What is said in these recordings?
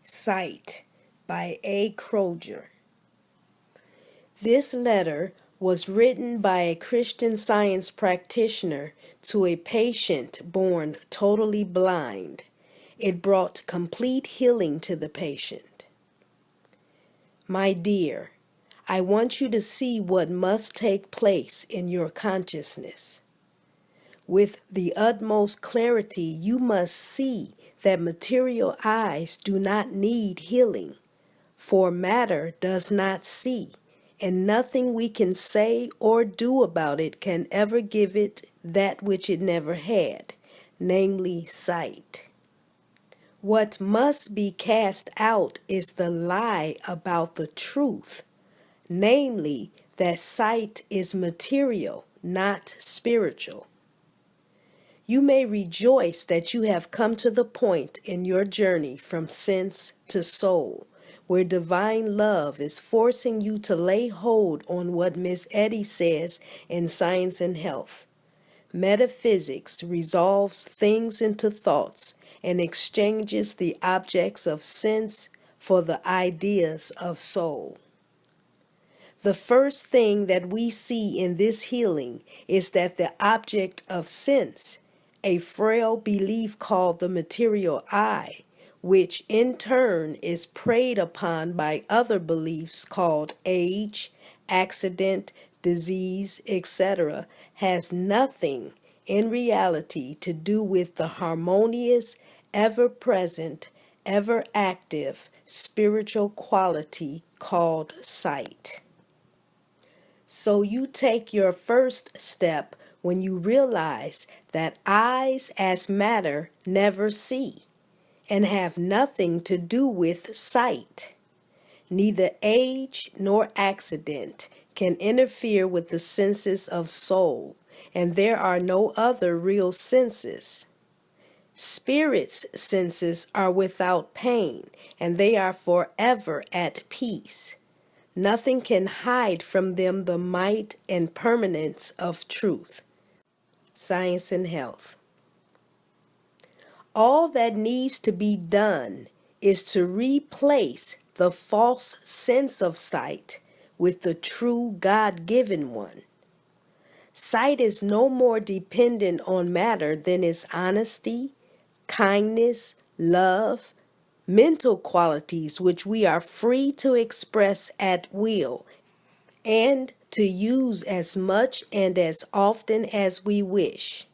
Sight by A. Crozier. This letter was written by a Christian Science practitioner to a patient born totally blind. It brought complete healing to the patient. My dear, I want you to see what must take place in your consciousness. With the utmost clarity, you must see that material eyes do not need healing, for matter does not see, and nothing we can say or do about it can ever give it that which it never had, namely sight. What must be cast out is the lie about the truth, namely that sight is material, not spiritual. You may rejoice that you have come to the point in your journey from sense to soul, where divine love is forcing you to lay hold on what Miss Eddy says in Science and Health. Metaphysics resolves things into thoughts and exchanges the objects of sense for the ideas of soul. The first thing that we see in this healing is that the object of sense, a frail belief called the material eye, which in turn is preyed upon by other beliefs called age, accident, disease, etc., has nothing in reality to do with the harmonious, ever-present, ever-active spiritual quality called sight. So you take your first step when you realize that eyes as matter never see and have nothing to do with sight. Neither age nor accident can interfere with the senses of soul, and there are no other real senses. Spirit's senses are without pain, and they are forever at peace. Nothing can hide from them the might and permanence of truth. Science and Health. All that needs to be done is to replace the false sense of sight with the true God-given one. Sight is no more dependent on matter than its honesty, kindness, love, mental qualities which we are free to express at will and to use as much and as often as we wish.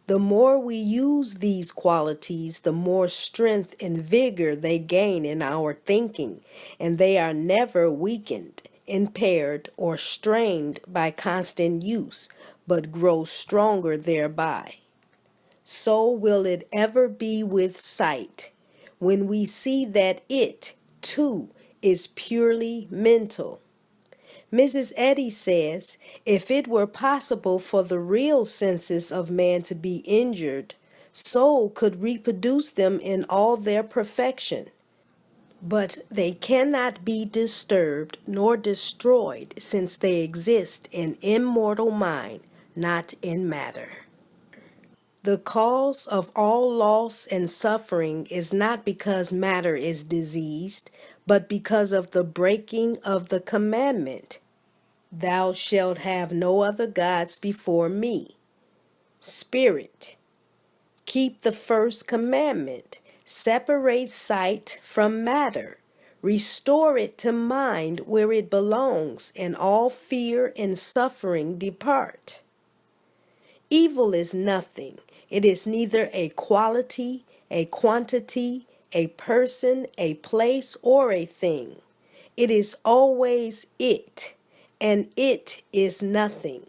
The more we use these qualities, the more strength and vigor they gain in our thinking, and they are never weakened, impaired, or strained by constant use, but grow stronger thereby. So will it ever be with sight, when we see that it, too, is purely mental. Mrs. Eddy says, if it were possible for the real senses of man to be injured, soul could reproduce them in all their perfection. But they cannot be disturbed nor destroyed, since they exist in immortal mind, not in matter. The cause of all loss and suffering is not because matter is diseased, but because of the breaking of the commandment, "Thou shalt have no other gods before me." Spirit, keep the first commandment. Separate sight from matter. Restore it to mind where it belongs, and all fear and suffering depart. Evil is nothing. It is neither a quality, a quantity, a person, a place, or a thing. It is always it, and it is nothing.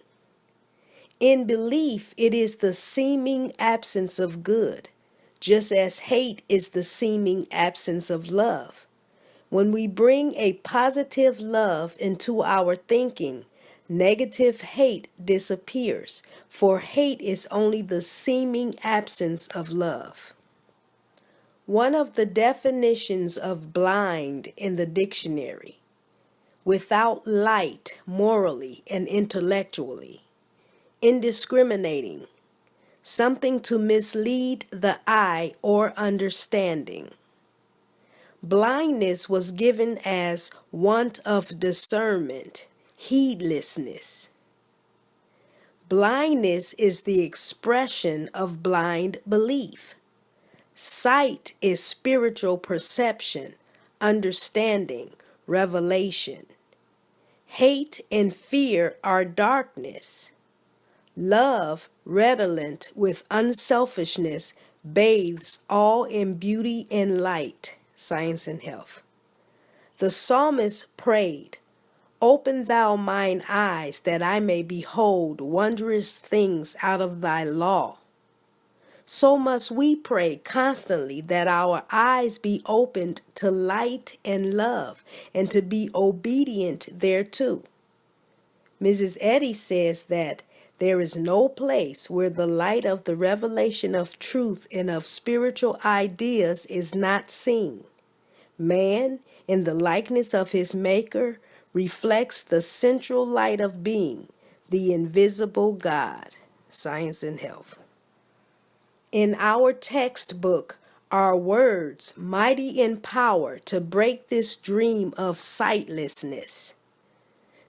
In belief, it is the seeming absence of good, just as hate is the seeming absence of love. When we bring a positive love into our thinking, negative hate disappears, for hate is only the seeming absence of love. One of the definitions of blind in the dictionary: without light morally and intellectually, indiscriminating, something to mislead the eye or understanding. Blindness was given as want of discernment, heedlessness. Blindness is the expression of blind belief. Sight is spiritual perception, understanding, revelation. Hate and fear are darkness. Love, redolent with unselfishness, bathes all in beauty and light. Science and Health. The psalmist prayed, "Open thou mine eyes, that I may behold wondrous things out of thy law." So must we pray constantly that our eyes be opened to light and love, and to be obedient thereto. Mrs. Eddy says that there is no place where the light of the revelation of truth and of spiritual ideas is not seen. Man, in the likeness of his Maker, reflects the central light of being, the invisible God. Science and Health. In our textbook are words mighty in power to break this dream of sightlessness.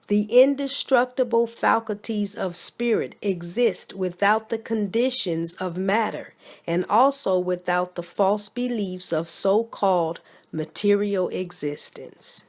The indestructible faculties of spirit exist without the conditions of matter, and also without the false beliefs of so-called material existence.